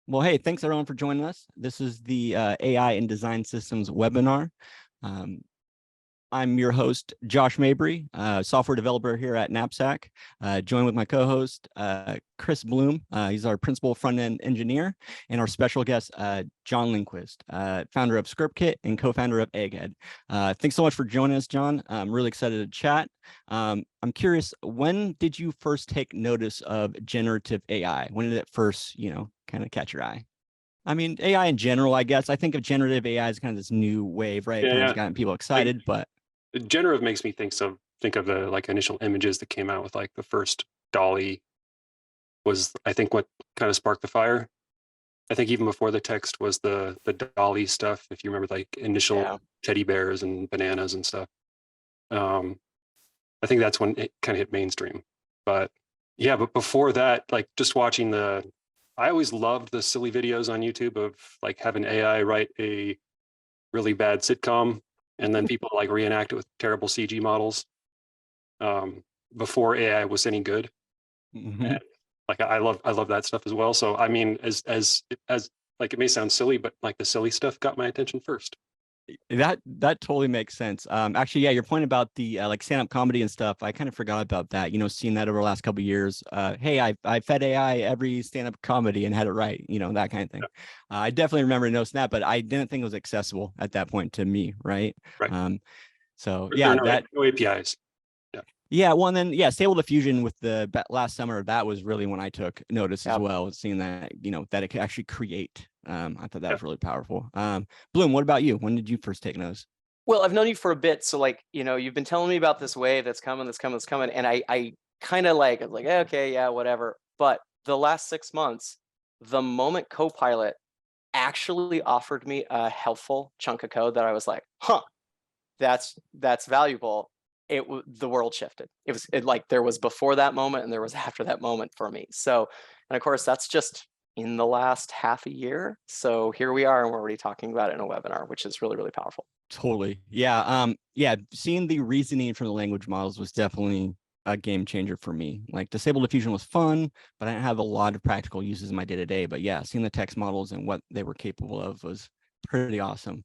Well, hey, thanks everyone for joining us. This is the AI and Design Systems webinar. Um, I'm your host, Josh Mabry, software developer here at Knapsack, joined with my co-host, Chris Bloom. He's our principal front-end engineer, and our special guest, John Lindquist, founder of ScriptKit and co-founder of Egghead. Thanks so much for joining us, John. I'm really excited to chat. I'm curious, when did you first take notice of generative AI? When did it first, kind of catch your eye? I mean, AI in general, I guess. I think of generative AI as kind of this new wave, right? It kind of has gotten people Like excited, but generative makes me think of the like initial images that came out with like the first Dolly was I think what kind of sparked the fire. I think even before the text was the Dolly stuff. If you remember, like initial teddy bears and bananas and stuff. I think that's when it kind of hit mainstream. But yeah, but before that, like just watching I always loved the silly videos on YouTube of like having AI write a really bad sitcom and then people like reenact it with terrible CG models before AI was any good. And, like I love that stuff as well. So I mean, as like it may sound silly, but like the silly stuff got my attention first. that totally makes sense. Actually, yeah, your point about the like stand-up comedy and stuff, I kind of forgot about that. Seeing that over the last couple of years. Hey, I fed AI every stand-up comedy and had it right. That kind of thing. I definitely remember noticing that, but I didn't think it was accessible at that point to me, right? Right. So There yeah, are no APIs. Yeah. Yeah, well, and then Stable Diffusion with the last summer, that was really when I took notice as well, seeing that that it could actually create. I thought that was really powerful. Bloom, what about you? When did you first take notice? Well, I've known you for a bit, so like you've been telling me about this wave that's coming, and I kind of like I was like, okay, yeah, whatever. But the last 6 months, the moment CoPilot actually offered me a helpful chunk of code that I was like, huh, that's valuable. The world shifted. Like there was before that moment and there was after that moment for me. So, and of course that's just in the last half a year. So here we are, and we're already talking about it in a webinar, which is really, really powerful. Totally. Yeah. Yeah. Seeing the reasoning from the language models was definitely a game changer for me. Like Disable Diffusion was fun, but I didn't have a lot of practical uses in my day-to-day. But yeah, seeing the text models and what they were capable of was pretty awesome.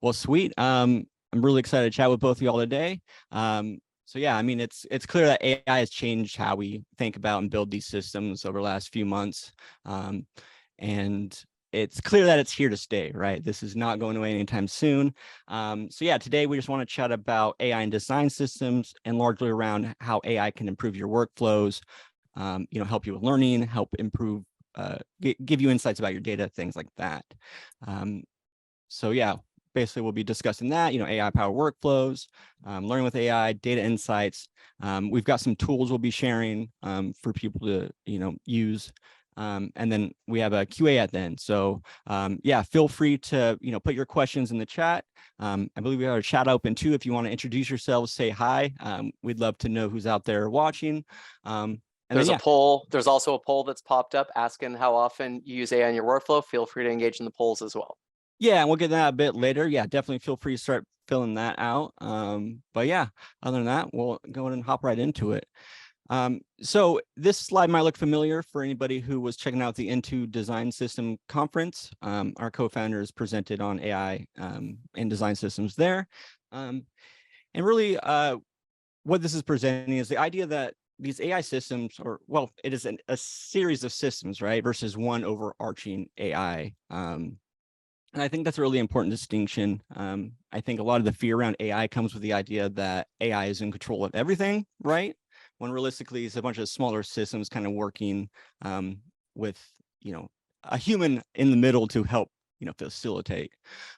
Well, sweet. I'm really excited to chat with both of y'all today. So yeah, I mean, it's clear that AI has changed how we think about and build these systems over the last few months. And it's clear that it's here to stay, right? This is not going away anytime soon. So yeah, today we just want to chat about AI and design systems and largely around how AI can improve your workflows, help you with learning, help improve, give you insights about your data, things like that. So yeah, basically we'll be discussing that, AI powered workflows, learning with AI, data insights. We've got some tools we'll be sharing for people to, use. And then we have a QA at the end. So yeah, feel free to, put your questions in the chat. I believe we have a chat open too. If you want to introduce yourselves, say hi. We'd love to know who's out there watching. And there's a poll. There's also a poll that's popped up asking how often you use AI in your workflow. Feel free to engage in the polls as well. Yeah, and we'll get that a bit later. Yeah, definitely feel free to start filling that out. But yeah, other than that, we'll go ahead and hop right into it. So this slide might look familiar for anybody who was checking out the Into Design System conference. Our co-founders presented on AI and design systems there. And really what this is presenting is the idea that these AI systems, it is a series of systems, right, versus one overarching AI. And I think that's a really important distinction. I think a lot of the fear around AI comes with the idea that AI is in control of everything, right? When realistically, it's a bunch of smaller systems kind of working with, a human in the middle to help, facilitate.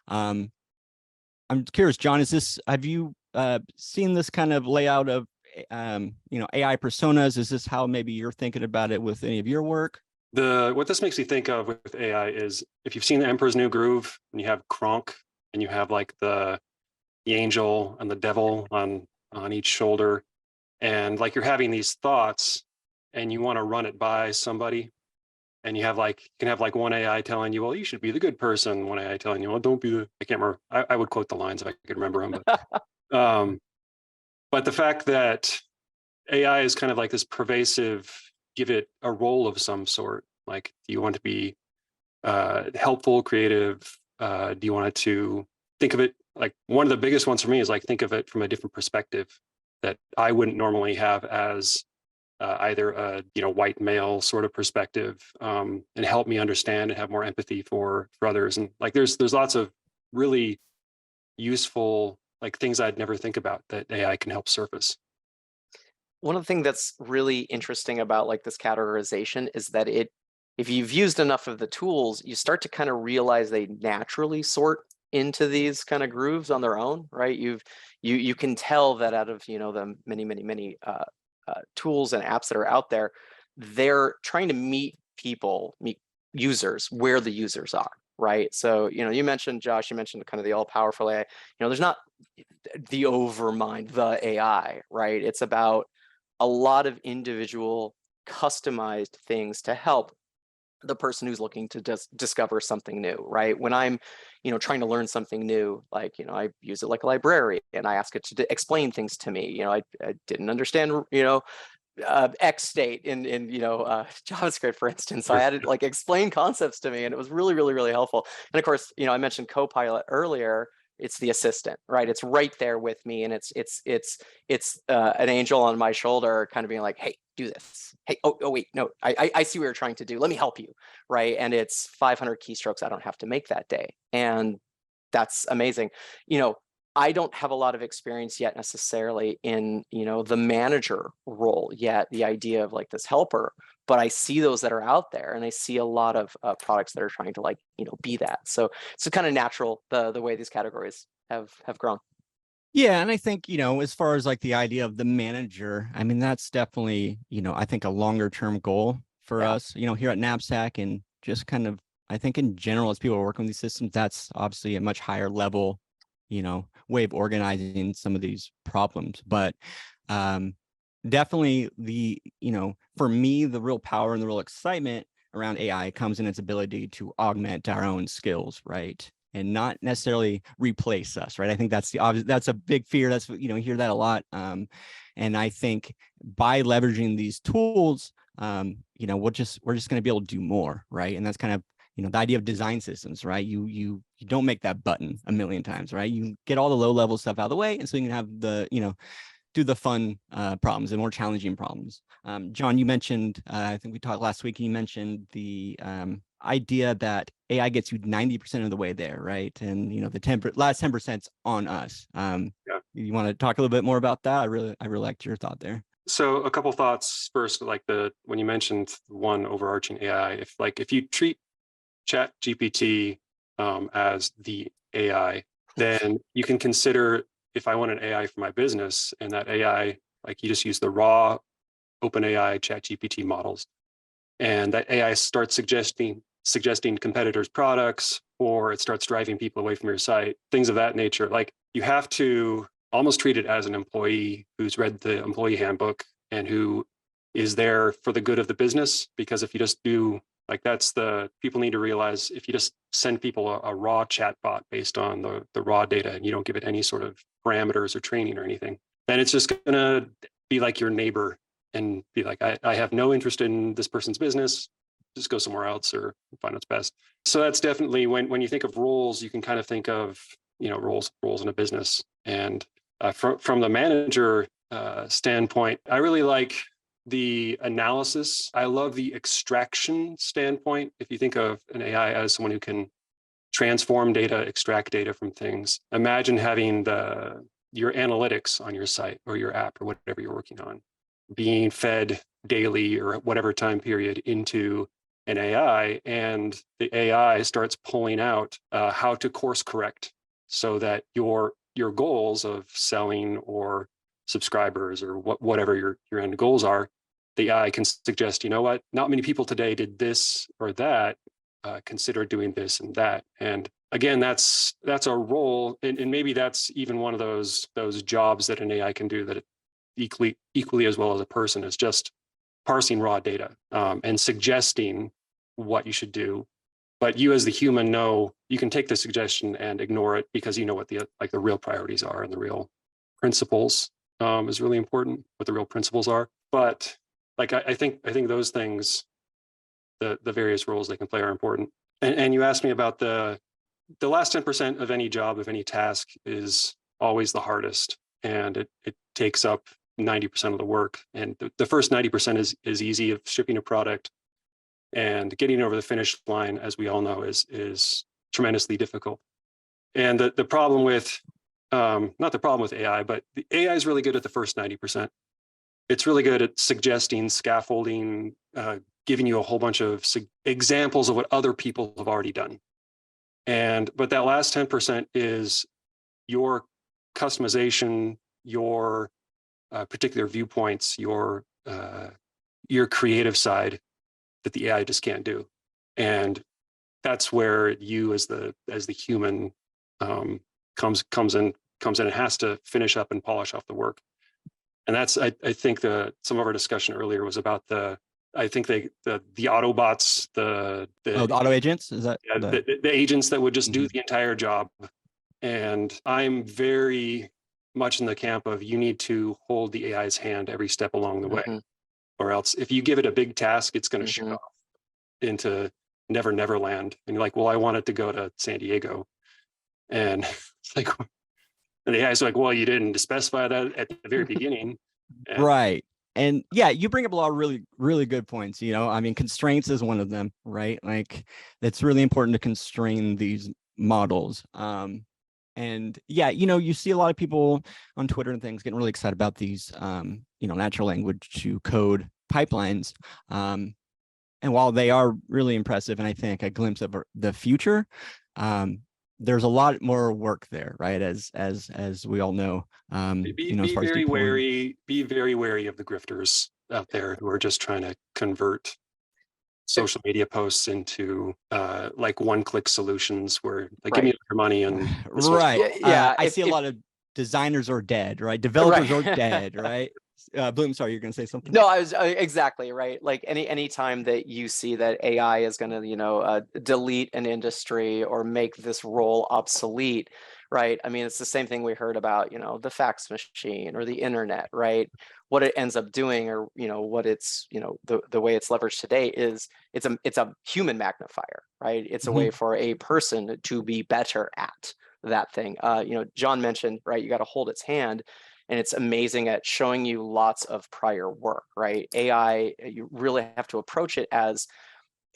I'm curious, John, have you seen this kind of layout of, AI personas? Is this how maybe you're thinking about it with any of your work? What this makes me think of with AI is if you've seen The Emperor's New Groove and you have Kronk and you have like the angel and the devil on each shoulder, and like you're having these thoughts and you want to run it by somebody, and you can have like one AI telling you, well, you should be the good person, one AI telling you, well, don't be I can't remember. I would quote the lines if I could remember them, but the fact that AI is kind of like this pervasive, give it a role of some sort. Like, do you want to be helpful, creative? Do you want it to think of it like one of the biggest ones for me is like think of it from a different perspective that I wouldn't normally have as either a white male sort of perspective, and help me understand and have more empathy for others. And like there's lots of really useful like things I'd never think about that AI can help surface. One of the things that's really interesting about like this categorization is that if you've used enough of the tools, you start to kind of realize they naturally sort into these kind of grooves on their own, right? You can tell that out of the many tools and apps that are out there, they're trying to meet users where the users are, right? So you mentioned, Josh, you mentioned kind of the all-powerful AI. There's not the overmind, the AI, right? It's about a lot of individual customized things to help the person who's looking to just discover something new, right? When I'm, trying to learn something new, like, I use it like a librarian and I ask it to explain things to me. I didn't understand, X state in JavaScript, for instance. So I had it like explain concepts to me, and it was really, really, really helpful. And of course, I mentioned CoPilot earlier. It's the assistant, right? It's right there with me, and it's an angel on my shoulder, kind of being like, "Hey, do this. Hey, oh wait, no, I see what you're trying to do. Let me help you," right? And it's 500 keystrokes I don't have to make that day, and that's amazing. I don't have a lot of experience yet necessarily in the manager role yet, the idea of like this helper, but I see those that are out there, and I see a lot of products that are trying to like be that. So it's kind of natural the way these categories have grown. Yeah, and I think, as far as like the idea of the manager, I mean, that's definitely, I think a longer term goal for us, here at Knapsack, and just kind of, I think in general, as people are working with these systems, that's obviously a much higher level, way of organizing some of these problems. But definitely for me, the real power and the real excitement around AI comes in its ability to augment our own skills, right? And not necessarily replace us, right? I think that's that's a big fear. That's hear that a lot. And I think by leveraging these tools, we're just going to be able to do more, right? And that's kind of the idea of design systems, right? You don't make that button a million times, right? You get all the low level stuff out of the way, and so you can have the do the fun problems, the more challenging problems. John, you mentioned, I think we talked last week, you mentioned the idea that AI gets you 90% of the way there, right? And the last 10%'s on us. You want to talk a little bit more about that? I really liked your thought there. So a couple thoughts first, like when you mentioned one overarching AI, if you treat ChatGPT as the AI, then you can consider, if I want an AI for my business, and that AI, like you just use the raw OpenAI ChatGPT models, and that AI starts suggesting competitors' products, or it starts driving people away from your site, things of that nature. Like you have to almost treat it as an employee who's read the employee handbook and who is there for the good of the business. Because if you just do people need to realize, if you just send people a raw chatbot based on the raw data, and you don't give it any sort of parameters or training or anything, then it's just going to be like your neighbor and be like, I have no interest in this person's business, just go somewhere else or find what's best. So that's definitely, when you think of roles, you can kind of think of roles in a business. And from the manager standpoint, I really like the analysis. I love the extraction standpoint. If you think of an AI as someone who can transform data, extract data from things, imagine having your analytics on your site or your app or whatever you're working on being fed daily or whatever time period into an AI, and the AI starts pulling out how to course correct so that your goals of selling or subscribers or whatever your end goals are, the AI can suggest, what, not many people today did this or that, consider doing this and that. And again, that's a role, and maybe that's even one of those jobs that an AI can do that equally as well as a person, is just parsing raw data and suggesting what you should do. But you as the human know you can take the suggestion and ignore it because you know what the real priorities are, and the real principles is really important, what the real principles are. But I think those things, the various roles they can play are important. And you asked me about the last 10% of any job, of any task, is always the hardest, and it takes up 90% of the work. And the first 90% is easy, of shipping a product, and getting over the finish line, as we all know, is tremendously difficult. And the problem with not the problem with AI, but the AI is really good at the first 90%. It's really good at suggesting, scaffolding, giving you a whole bunch of examples of what other people have already done. But that last 10% is your customization, your particular viewpoints, your creative side that the AI just can't do. And that's where you, as the human, comes in and has to finish up and polish off the work. And that's, I think some of our discussion earlier was about the Autobots, the auto agents, is that the agents that would just do the entire job. And I'm very much in the camp of, you need to hold the AI's hand every step along the way, or else if you give it a big task, it's going to shoot off into never land. And you're like, well, I want it to go to San Diego, and it's like, and the AI's like, well, you didn't specify that at the very beginning. Right. And yeah, you bring up a lot of really, really good points. I mean, constraints is one of them, right? Like, it's really important to constrain these models. And yeah, you see a lot of people on Twitter and things getting really excited about these, natural language to code pipelines. And while they are really impressive, and I think a glimpse of the future, there's a lot more work there, right? As we all know. Be very wary of the grifters out there who are just trying to convert social media posts into like one-click solutions where, like, give me your money and right. Yeah, I see a lot of designers are dead, right? Developers are dead, right? Bloom, sorry, you're going to say something? No, I was exactly right. Like any time that you see that AI is going to, delete an industry or make this role obsolete, right? I mean, it's the same thing we heard about, the fax machine or the internet, right? What it ends up doing, or what it's, the way it's leveraged today is it's a human magnifier, right? It's a way for a person to be better at that thing. John mentioned, right, you got to hold its hand. And it's amazing at showing you lots of prior work, right? AI, you really have to approach it as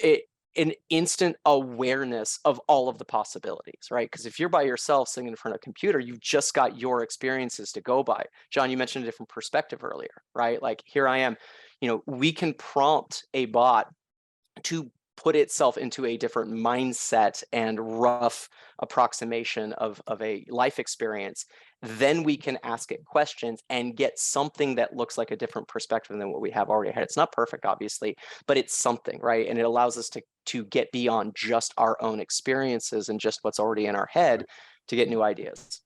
an instant awareness of all of the possibilities, right? Because if you're by yourself sitting in front of a computer, you've just got your experiences to go by. John, you mentioned a different perspective earlier, right? Like, here I am, we can prompt a bot to put itself into a different mindset and rough approximation of a life experience. Then we can ask it questions and get something that looks like a different perspective than what we have already had. It's not perfect, obviously, but it's something, right? And it allows us to get beyond just our own experiences and just what's already in our head to get new ideas.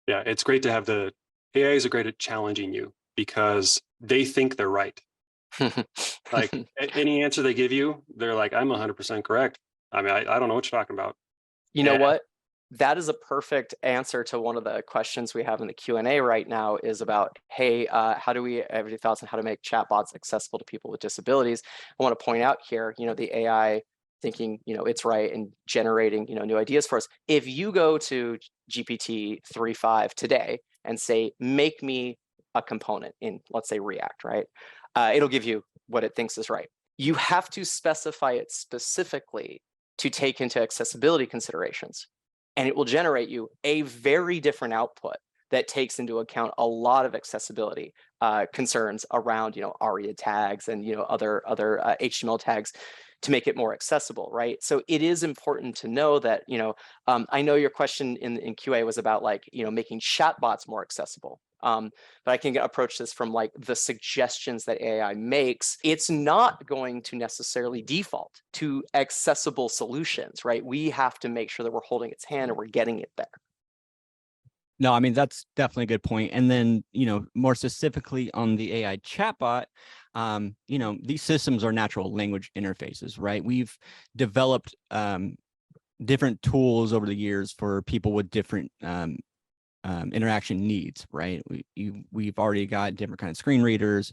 Yeah, it's great to have AIs are great at challenging you because they think they're right. Like, any answer they give you, they're like, I'm 100% correct. I mean, I don't know what you're talking about. You know what? That is a perfect answer to one of the questions we have in the Q&A right now, is about, hey, how do we have any thoughts on how to make chatbots accessible to people with disabilities? I want to point out here, the AI thinking, it's right and generating, new ideas for us. If you go to GPT 3.5 today and say, make me a component in, let's say, React, right? It'll give you what it thinks is right. You have to specify it specifically to take into accessibility considerations, and it will generate you a very different output that takes into account a lot of accessibility concerns around, ARIA tags and other HTML tags to make it more accessible, right? So it is important to know that, I know your question in QA was about, like, making chatbots more accessible. But I can approach this from, like, the suggestions that AI makes. It's not going to necessarily default to accessible solutions, right? We have to make sure that we're holding its hand and we're getting it there. No, I mean, that's definitely a good point. And then, more specifically on the AI chatbot, these systems are natural language interfaces, right? We've developed different tools over the years for people with different interaction needs, right? We've already got different kind of screen readers.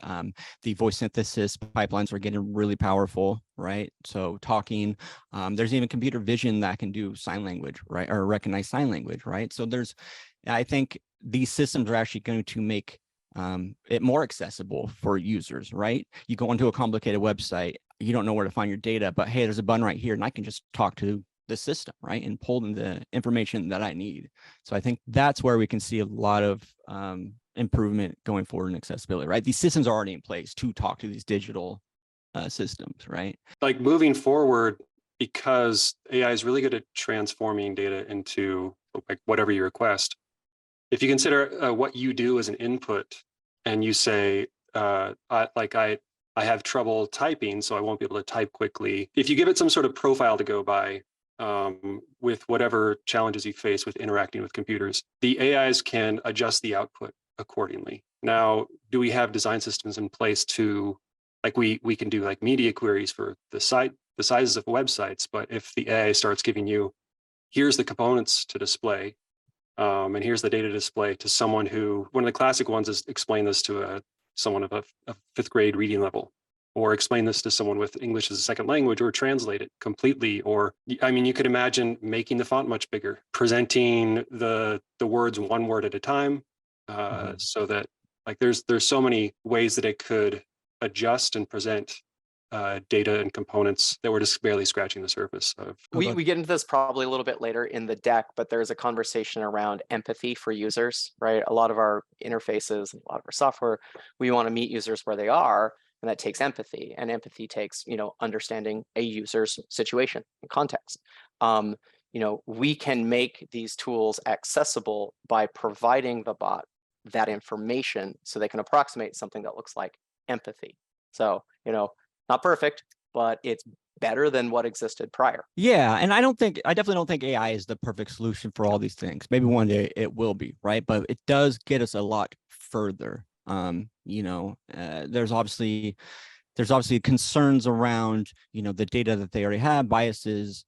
The voice synthesis pipelines are getting really powerful, right? So talking, there's even computer vision that can do sign language, right? Or recognize sign language, right? So I think these systems are actually going to make it more accessible for users, right? You go into a complicated website, you don't know where to find your data, but hey, there's a button right here and I can just talk to the system, right? And pull in the information that I need. So I think that's where we can see a lot of improvement going forward in accessibility, right? These systems are already in place to talk to these digital systems, right? Like moving forward, because AI is really good at transforming data into like whatever you request. If you consider what you do as an input and you say, I have trouble typing, so I won't be able to type quickly. If you give it some sort of profile to go by, with whatever challenges you face with interacting with computers, the AIs can adjust the output accordingly. Now, do we have design systems in place to, like we can do like media queries for the sizes of websites, but if the AI starts giving you, here's the components to display, and here's the data display to someone who, one of the classic ones is explain this to someone of a fifth grade reading level, or explain this to someone with English as a second language, or translate it completely. Or, I mean, you could imagine making the font much bigger, presenting the words one word at a time, so that like there's so many ways that it could adjust and present data and components that we're just barely scratching the surface of. We get into this probably a little bit later in the deck, but there's a conversation around empathy for users, right? A lot of our interfaces, a lot of our software, we want to meet users where they are, and that takes empathy. And empathy takes, understanding a user's situation and context. We can make these tools accessible by providing the bot that information so they can approximate something that looks like empathy. So, not perfect, but it's better than what existed prior. Yeah, and I definitely don't think AI is the perfect solution for all these things. Maybe one day it will be, right? But it does get us a lot further. There's obviously concerns around, the data that they already have, biases,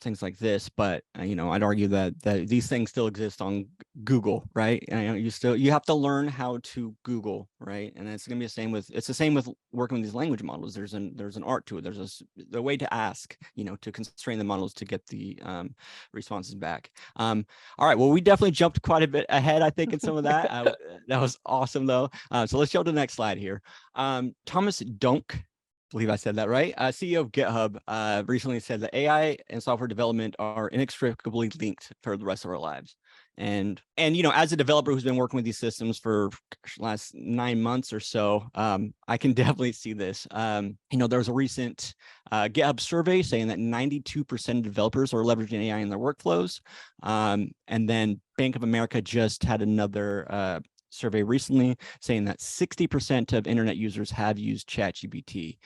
things like this. But I'd argue that these things still exist on Google, right? And you have to learn how to Google, right? And it's gonna be the same with working with these language models. There's an art to it. There's a way to ask, to constrain the models to get the responses back. All right, well, we definitely jumped quite a bit ahead, I think, in some of that. That was awesome, though. So let's jump to the next slide here. Thomas Donk, believe I said that right. CEO of GitHub recently said that AI and software development are inextricably linked for the rest of our lives. And as a developer who's been working with these systems for the last 9 months or so, I can definitely see this. There was a recent GitHub survey saying that 92% of developers are leveraging AI in their workflows. And then Bank of America just had another survey recently saying that 60% of internet users have used ChatGPT.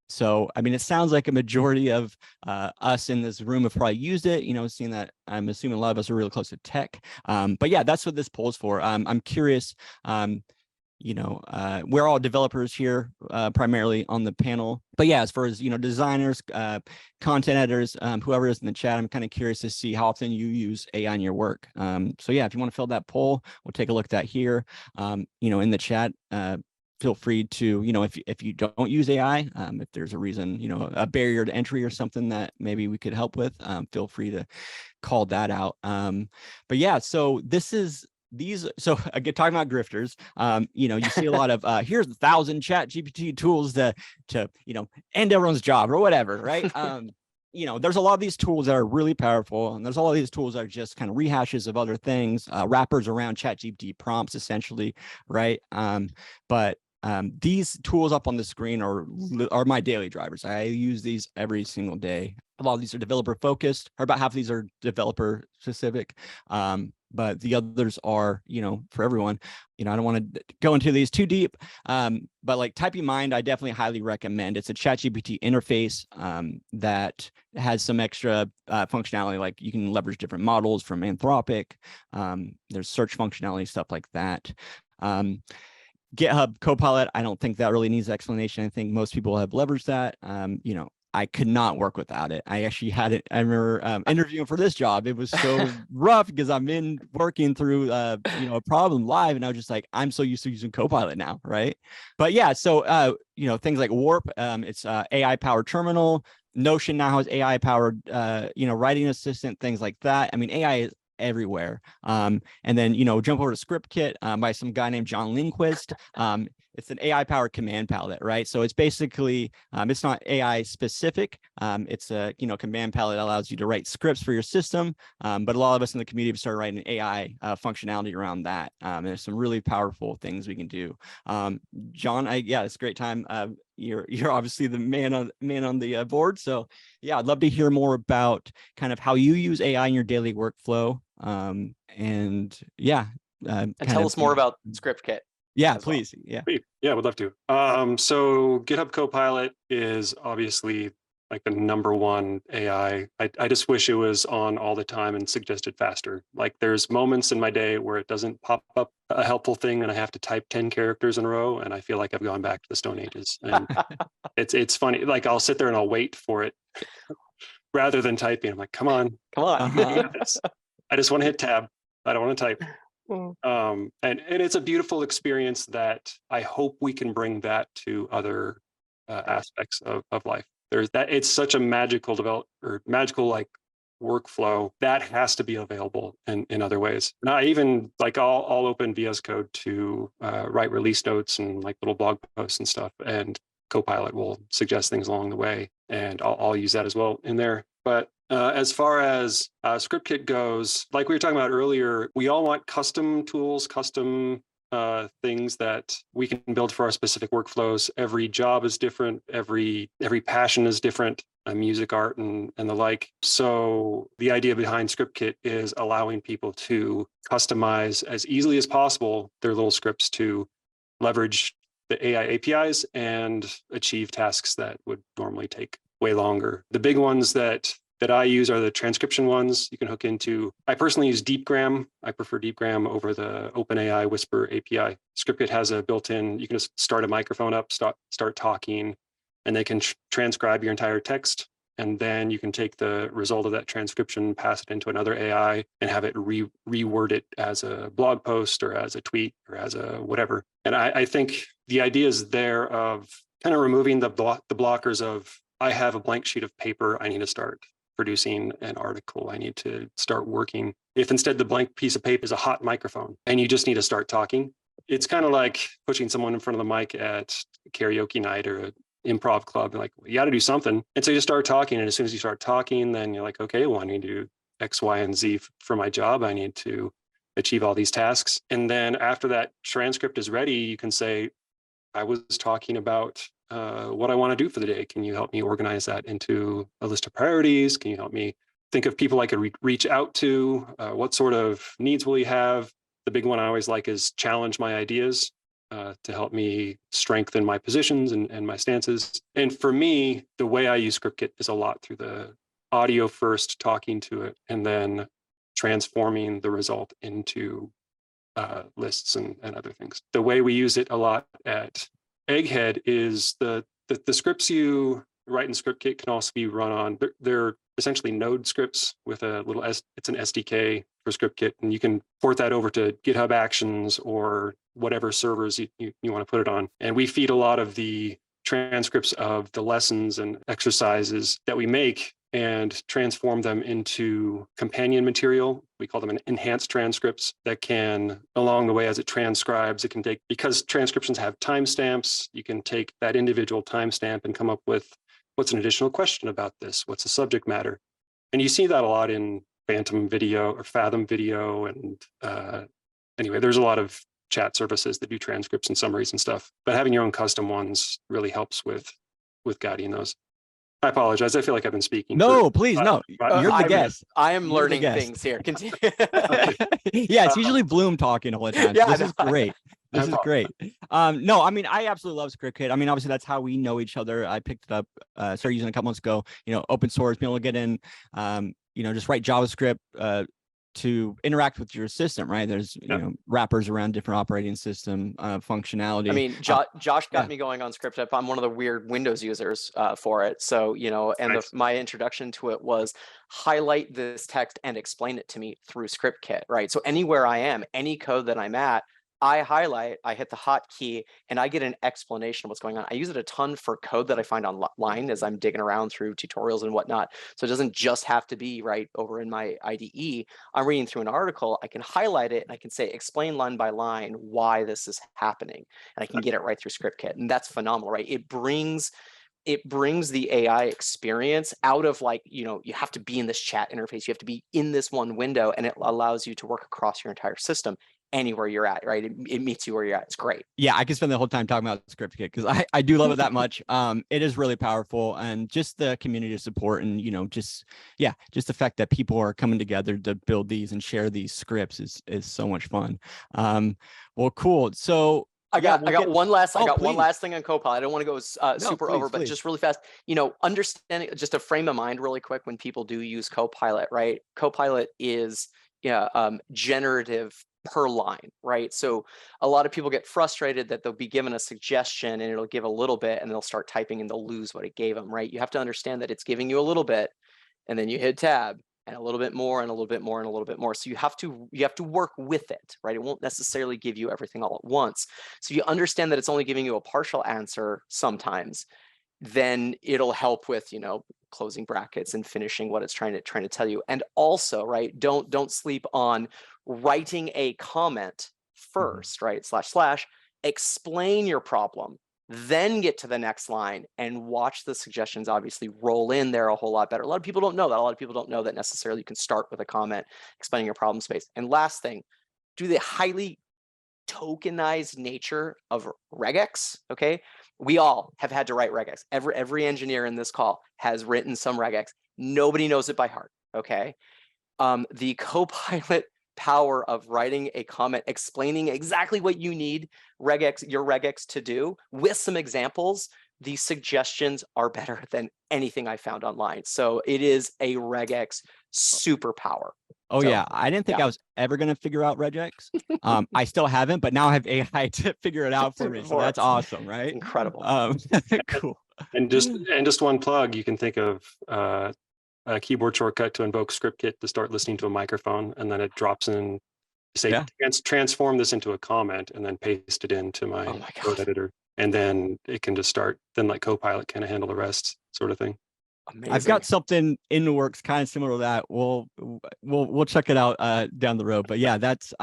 So, I mean, it sounds like a majority of us in this room have probably used it, seeing that I'm assuming a lot of us are really close to tech. But yeah, that's what this poll is for. I'm curious, we're all developers here, primarily on the panel. But yeah, as far as, designers, content editors, whoever is in the chat, I'm kind of curious to see how often you use AI in your work. So yeah, if you want to fill that poll, we'll take a look at that here, in the chat. Feel free to, if you don't use AI, if there's a reason, a barrier to entry or something that maybe we could help with, feel free to call that out. But yeah, so so again, talking about grifters, you see a lot of here's 1,000 ChatGPT tools to end everyone's job or whatever, right? There's a lot of these tools that are really powerful, and there's a lot of these tools that are just kind of rehashes of other things, wrappers around ChatGPT prompts, essentially, right? But these tools up on the screen are my daily drivers. I use these every single day. A lot of these are developer focused, or about half of these are developer specific. But the others are, for everyone. I don't want to go into these too deep, but like TypingMind, I definitely highly recommend. It's a ChatGPT interface that has some extra functionality, like you can leverage different models from Anthropic. There's search functionality, stuff like that. GitHub CoPilot, I don't think that really needs explanation. I think most people have leveraged that. I could not work without it. I actually had it. I remember interviewing for this job. It was so rough because I'm working through a problem live, and I was just like, I'm so used to using CoPilot now, right? But yeah, so things like Warp, it's AI powered terminal. Notion now has AI powered writing assistant, things like that. I mean, AI is everywhere. And then jump over to ScriptKit by some guy named John Lindquist. It's an AI powered command palette, right? So it's basically it's not AI specific. It's a command palette that allows you to write scripts for your system. But a lot of us in the community have started writing AI functionality around that. And there's some really powerful things we can do. John, it's a great time. You're obviously the man on the board. So yeah, I'd love to hear more about kind of how you use AI in your daily workflow. And tell us more about ScriptKit. Yeah, please. Well. Yeah, would love to. So GitHub Copilot is obviously like the #1 AI. I just wish it was on all the time and suggested faster. Like there's moments in my day where it doesn't pop up a helpful thing and I have to type 10 characters in a row, and I feel like I've gone back to the Stone Ages. And it's funny. Like I'll sit there and I'll wait for it rather than typing. I'm like, come on. Uh-huh. I just want to hit tab. I don't want to type. And it's a beautiful experience that I hope we can bring that to other aspects of life. There's that. It's such a magical like workflow that has to be available in other ways. And I even like I'll open VS Code to write release notes and like little blog posts and stuff, and Copilot will suggest things along the way, and I'll use that as well in there. But as far as ScriptKit goes, like we were talking about earlier, we all want custom tools, custom things that we can build for our specific workflows. Every job is different. Every passion is different. Music, art, and the like. So the idea behind ScriptKit is allowing people to customize as easily as possible their little scripts to leverage the AI APIs and achieve tasks that would normally take way longer. The big ones that I use are the transcription ones. You can hook into, I personally use DeepGram. I prefer DeepGram over the OpenAI Whisper API. ScriptKit has a built-in, you can just start a microphone up, start talking, and they can transcribe your entire text. And then you can take the result of that transcription, pass it into another AI, and have it reword it as a blog post or as a tweet or as a whatever. And I think the idea is there of kind of removing the blockers of, I have a blank sheet of paper, I need to start producing an article, I need to start working. If instead the blank piece of paper is a hot microphone and you just need to start talking, it's kind of like pushing someone in front of the mic at karaoke night or an improv club. And like, well, you got to do something. And so you start talking. And as soon as you start talking, then you're like, okay, well, I need to do X, Y, and Z for my job. I need to achieve all these tasks. And then after that transcript is ready, you can say, I was talking about what I want to do for the day. Can you help me organize that into a list of priorities? Can you help me think of people I could reach out to? What sort of needs will you have? The big one I always like is challenge my ideas to help me strengthen my positions and my stances. And for me, the way I use ScriptKit is a lot through the audio first, talking to it, and then transforming the result into lists and other things. The way we use it a lot at Egghead is the scripts you write in ScriptKit can also be run on, they're essentially node scripts with a little, it's an SDK for ScriptKit, and you can port that over to GitHub Actions or whatever servers you want to put it on. And we feed a lot of the transcripts of the lessons and exercises that we make and transform them into companion material. We call them enhanced transcripts that can, along the way as it transcribes, it can take, because transcriptions have timestamps, you can take that individual timestamp and come up with what's an additional question about this? What's the subject matter? And you see that a lot in Phantom Video or Fathom Video. And anyway, there's a lot of chat services that do transcripts and summaries and stuff, but having your own custom ones really helps with guiding those. I apologize. I feel like I've been speaking. No, please, no. You're the guest. I am learning things here. Continue. Yeah, it's usually Bloom talking all the time. Yeah, this is great. This is great. No, I mean, I absolutely love ScriptKit. I mean, obviously, that's how we know each other. I picked it up, started using it a couple months ago. Open source, being able to get in, just write JavaScript. to interact with your assistant, right? There's you know wrappers around different operating system functionality. I mean, Josh got me going on ScriptKit. I'm one of the weird Windows users for it. So, you know, and my introduction to it was highlight this text and explain it to me through ScriptKit, right? So anywhere I am, any code that I'm at, I highlight, I hit the hotkey, and I get an explanation of what's going on. I use it a ton for code that I find online as I'm digging around through tutorials and whatnot. So it doesn't just have to be right over in my IDE. I'm reading through an article, I can highlight it, and I can say, explain line by line why this is happening. And I can get it right through ScriptKit. And that's phenomenal, right? It brings the AI experience out of like, you know, you have to be in this chat interface, you have to be in this one window, and it allows you to work across your entire system anywhere you're at, right? It meets you where you're at. It's great. Yeah, I could spend the whole time talking about ScriptKit because I do love it that much. It is really powerful, and just the community support, and you know, just the fact that people are coming together to build these and share these scripts is so much fun. Well, cool. So I got one last thing on CoPilot. I don't want to go super over, but just really fast, you know, understanding just a frame of mind really quick when people do use CoPilot, right? CoPilot is generative per line, right? So a lot of people get frustrated that they'll be given a suggestion and it'll give a little bit and they'll start typing and they'll lose what it gave them, right? You have to understand that it's giving you a little bit and then you hit tab and a little bit more and a little bit more and a little bit more. So you have to work with it, right? It won't necessarily give you everything all at once. So you understand that it's only giving you a partial answer sometimes, then it'll help with, you know, closing brackets and finishing what it's trying to tell you. And also, right, don't sleep on writing a comment first, right? / explain your problem, then get to the next line and watch the suggestions obviously roll in there a whole lot better. A lot of people don't know that. A lot of people don't know that necessarily you can start with a comment explaining your problem space. And last thing, do the highly tokenized nature of regex, okay? We all have had to write regex. Every engineer in this call has written some regex. Nobody knows it by heart, okay? The CoPilot power of writing a comment explaining exactly what you need your regex to do with some examples, these suggestions are better than anything I found online. So it is a regex superpower. Oh, so, yeah. I didn't think I was ever going to figure out regex. I still haven't, but now I have AI to figure it out for me. So that's awesome, right? Incredible. Cool. And just one plug, you can think of a keyboard shortcut to invoke ScriptKit to start listening to a microphone, and then it drops in, say, transform this into a comment, and then paste it into my code editor. And then it can just start, then let CoPilot kind of handle the rest, sort of thing. Amazing. I've got something in the works kind of similar to that. We'll check it out down the road. But yeah, that's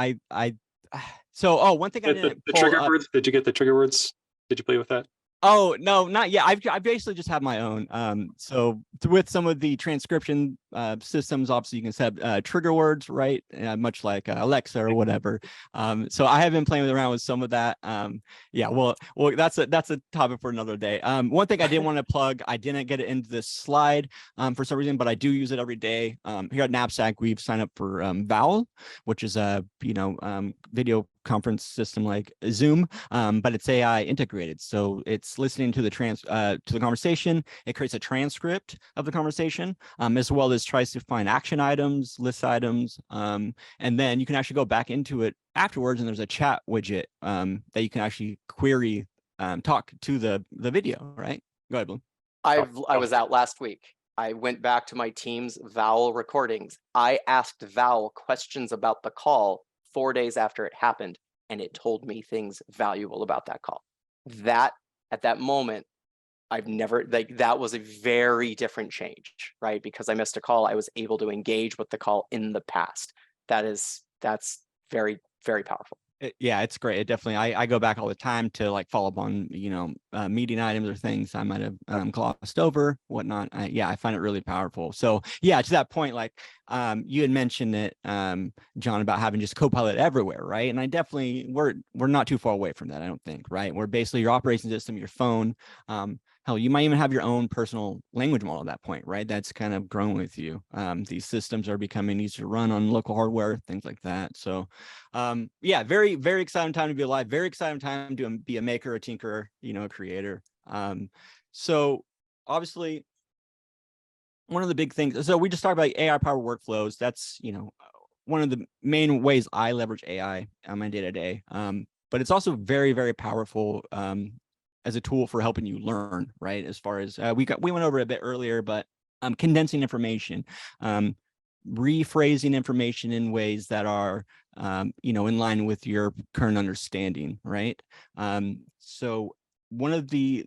so one thing I didn't the trigger words. Did you get the trigger words? Did you play with that? Oh, no, not yet. I basically just have my own. So with some of the transcription systems, obviously you can set trigger words, right? Much like Alexa or whatever. So I have been playing around with some of that. Yeah, well, that's a topic for another day. One thing I did want to plug, I didn't get it into this slide for some reason, but I do use it every day. Here at Knapsack, we've signed up for Vowel, which is a video conference system like Zoom, but it's AI integrated. So it's listening to the conversation. It creates a transcript of the conversation, as well as tries to find action items, list items, and then you can actually go back into it afterwards. And there's a chat widget that you can actually query, talk to the video. Right? Go ahead, Bloom. I was out last week. I went back to my team's Vowel recordings. I asked Vowel questions about the call 4 days after it happened, and it told me things valuable about that call. That at that moment, that was a very different change, right? Because I missed a call, I was able to engage with the call in the past. That's very, very powerful. Yeah, it's great. It definitely, I go back all the time to like follow up on, meeting items or things I might have glossed over, whatnot. I find it really powerful. So yeah, to that point, like you had mentioned it, John, about having just CoPilot everywhere, right? And I definitely, we're not too far away from that, I don't think, right? We're basically your operating system, your phone. Hell, you might even have your own personal language model at that point, right? That's kind of grown with you. These systems are becoming easier to run on local hardware, things like that. So yeah, very, very exciting time to be alive. Very exciting time to be a maker, a tinkerer, a creator. So obviously, one of the big things, so we just talked about AI powered workflows. That's, one of the main ways I leverage AI on my day-to-day. But it's also very, very powerful as a tool for helping you learn, right? As far as we went over a bit earlier, but condensing information, rephrasing information in ways that are in line with your current understanding, right? So one of the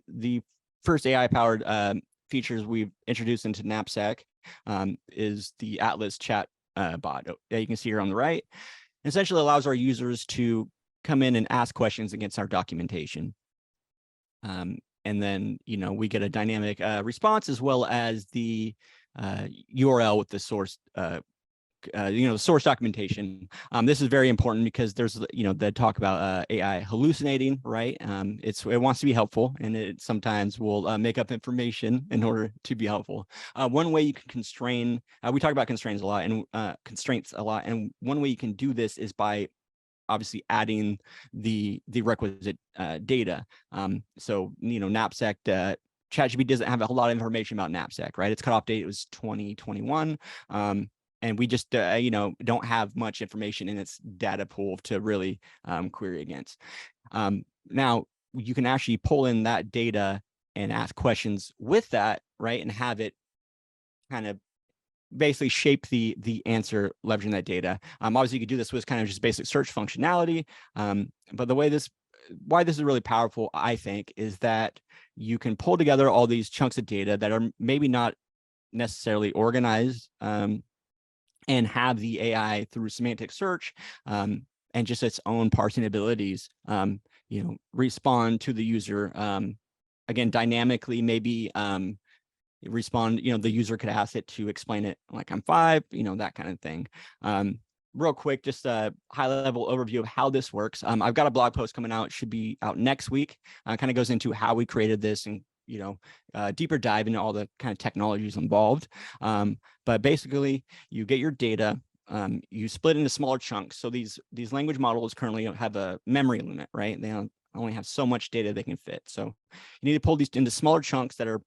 first AI powered features we've introduced into Knapsack is the Atlas chat bot that you can see here on the right. It essentially allows our users to come in and ask questions against our documentation. And then, we get a dynamic response, as well as the URL with the source, source documentation. This is very important because there's, the talk about AI hallucinating, right? It wants to be helpful, and it sometimes will make up information in order to be helpful. One way you can constrain, we talk about constraints a lot, and one way you can do this is by obviously adding the requisite data. So, Knapsack, ChatGPT doesn't have a whole lot of information about Knapsack, right? Its cutoff date was 2021. And we just, don't have much information in its data pool to really query against. Now, you can actually pull in that data and ask questions with that, right? And have it kind of basically shape the answer leveraging that data. Obviously, you could do this with kind of just basic search functionality. But why this is really powerful, I think, is that you can pull together all these chunks of data that are maybe not necessarily organized, and have the AI through semantic search and just its own parsing abilities, respond to the user, again, dynamically, maybe respond, the user could ask it to explain it, like, I'm 5, that kind of thing. Real quick, just a high level overview of how this works. I've got a blog post coming out, should be out next week. Kind of goes into how we created this and, deeper dive into all the kind of technologies involved. But basically, you get your data, you split into smaller chunks. So these language models currently have a memory limit, right? They only have so much data they can fit. So you need to pull these into smaller chunks that are,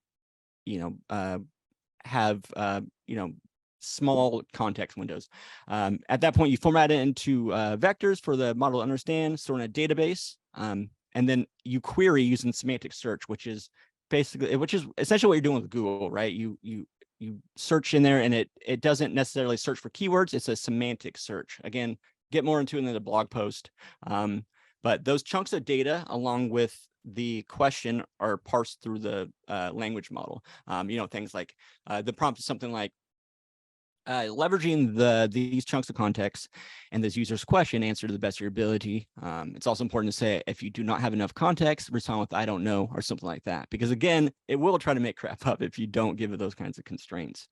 have, small context windows. At that point, you format it into vectors for the model to understand, store in a database, and then you query using semantic search, which is essentially what you're doing with Google, right? You search in there, and it doesn't necessarily search for keywords. It's a semantic search. Again, get more into it in the blog post. But those chunks of data, along with the question, are parsed through the language model. Things like the prompt is something like, leveraging these chunks of context and this user's question, answer to the best of your ability. It's also important to say, if you do not have enough context, respond with I don't know, or something like that, because again, it will try to make crap up if you don't give it those kinds of constraints.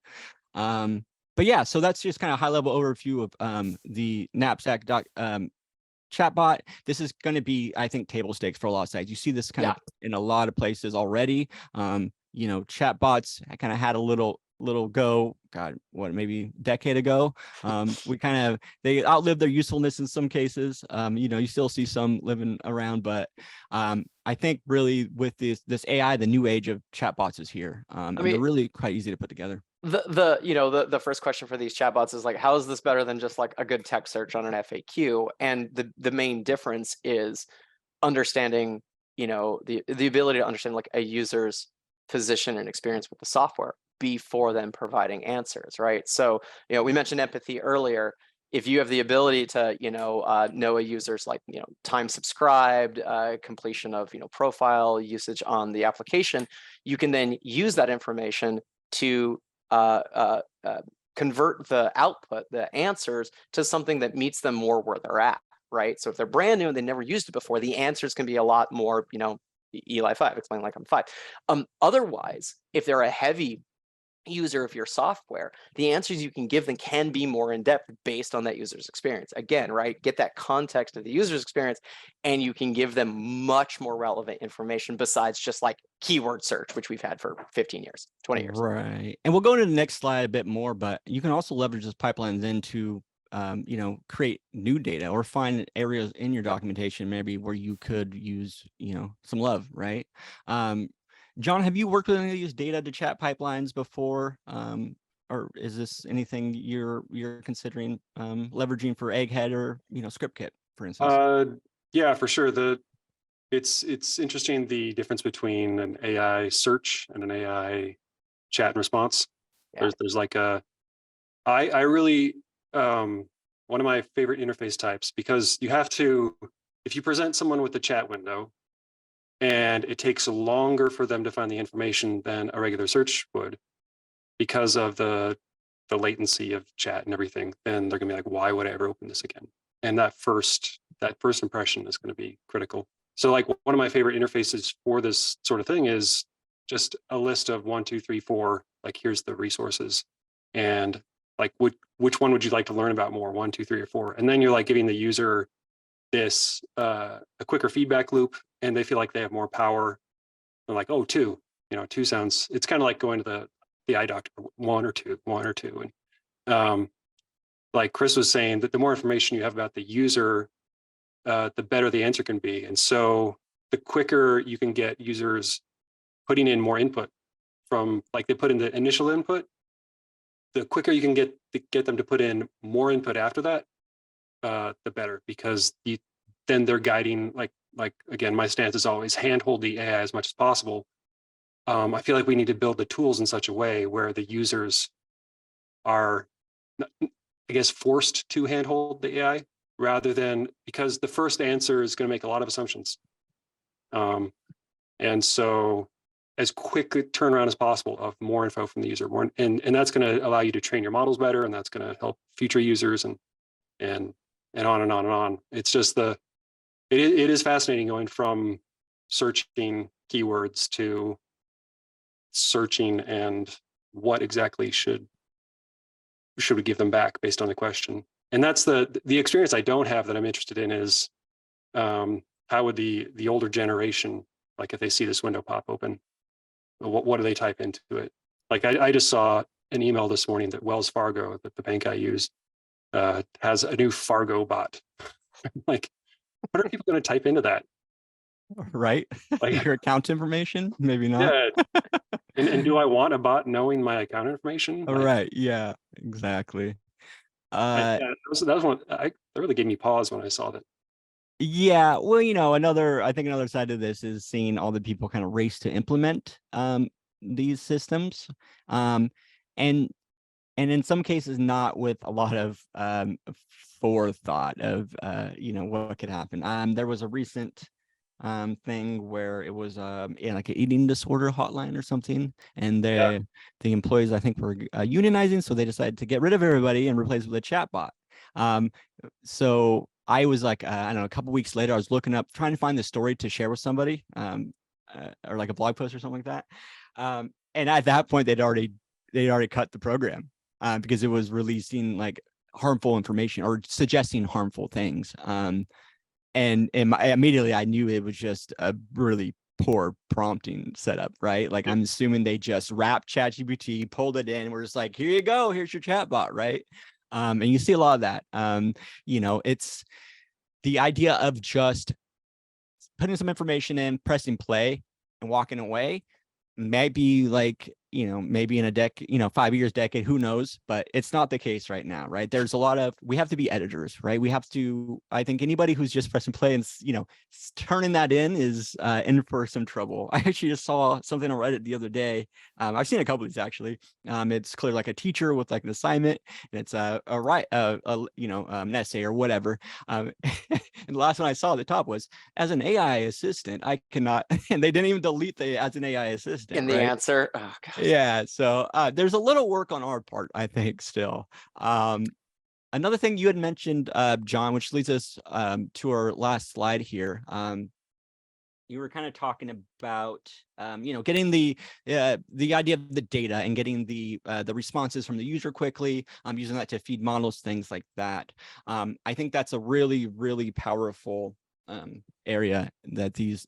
But yeah, so that's just kind of high level overview of the Knapsack chatbot. This is going to be, I think, table stakes for a lot of sites. You see this kind of in a lot of places already. Chatbots, I kind of had a little go, maybe a decade ago. They outlived their usefulness in some cases. You still see some living around, but I think really with this AI, the new age of chatbots is here. And they're really quite easy to put together. The first question for these chatbots is like, how is this better than just like a good text search on an FAQ? And the main difference is understanding, the ability to understand like a user's position and experience with the software before then providing answers, right? So, we mentioned empathy earlier. If you have the ability to, know a user's like, time subscribed, completion of, profile usage on the application, you can then use that information to convert the output, the answers, to something that meets them more where they're at, right? So if they're brand new and they never used it before, the answers can be a lot more, Eli 5, explain like I'm 5. Otherwise, if they're a heavy user of your software, the answers you can give them can be more in depth based on that user's experience. Again, right? Get that context of the user's experience, and you can give them much more relevant information besides just like keyword search, which we've had for 15 years, 20 years. Right. And we'll go into the next slide a bit more, but you can also leverage this pipeline then to create new data or find areas in your documentation maybe where you could use, some love, right? John, have you worked with any of these data to chat pipelines before? or is this anything you're considering leveraging for Egghead or ScriptKit, for instance? Yeah, for sure. It's interesting the difference between an AI search and an AI chat and response. Yeah. There's like I really one of my favorite interface types, because you have to, if you present someone with the chat window and it takes longer for them to find the information than a regular search would because of the latency of chat and everything, then they're gonna be like, why would I ever open this again? And that first impression is going to be critical. So like one of my favorite interfaces for this sort of thing is just a list of 1, 2, 3, 4, like here's the resources. And like which one would you like to learn about more, 1, 2, 3, or 4? And then you're like giving the user this a quicker feedback loop, and they feel like they have more power. They're like, oh, 2, 2 sounds, it's kind of like going to the eye doctor, 1 or 2, 1 or 2. And like Chris was saying, that the more information you have about the user, the better the answer can be. And so the quicker you can get users putting in more input from, like they put in the initial input, the quicker you can get them to put in more input after that, the better, because then they're guiding, like again, my stance is always handhold the AI as much as possible. I feel like we need to build the tools in such a way where the users are, I guess, forced to handhold the AI, rather than, because the first answer is going to make a lot of assumptions. And so as quick a turnaround as possible of more info from the user, and that's going to allow you to train your models better, and that's going to help future users, and on and on and on. It's just it is fascinating going from searching keywords to searching and what exactly should we give them back based on the question. And that's the experience I don't have that I'm interested in is how would the older generation, like if they see this window pop open, what do they type into it? Like I just saw an email this morning that Wells Fargo, that the bank I use, has a new Fargo bot. Like, what are people going to type into that? Right? Like your account information? Maybe not. Yeah. And do I want a bot knowing my account information? All right. Yeah, exactly. Yeah, that was one. That really gave me pause when I saw that. Yeah, well, I think another side of this is seeing all the people kind of race to implement these systems, and in some cases not with a lot of forethought of what could happen. There was a recent thing where it was like an eating disorder hotline or something, and the employees, I think, were unionizing, so they decided to get rid of everybody and replace it with a chatbot. So I was like, I don't know, a couple weeks later, I was looking up, trying to find the story to share with somebody, or like a blog post or something like that. And at that point, they'd already cut the program because it was releasing like harmful information or suggesting harmful things. And immediately I knew it was just a really poor prompting setup, right? Like I'm assuming they just wrapped ChatGPT, pulled it in, and we're just like, here you go, here's your chatbot, right? And you see a lot of that. It's the idea of just putting some information in, pressing play, and walking away. Maybe like, maybe in a decade, 5 years, decade, who knows? But it's not the case right now, right? There's a lot of, we have to be editors, right? We have to, I think anybody who's just pressing play and, turning that in is in for some trouble. I actually just saw something on Reddit the other day. I've seen a couple of these actually. It's clear like a teacher with like an assignment, and it's an essay or whatever. And the last one I saw at the top was, as an AI assistant, I cannot, and they didn't even delete the as an AI assistant. In the answer. Oh, God. Yeah, so there's a little work on our part, I think, still. Another thing you had mentioned, John, which leads us to our last slide here. You were kind of talking about, getting the idea of the data and getting the responses from the user quickly, using that to feed models, things like that. I think that's a really, really powerful area that these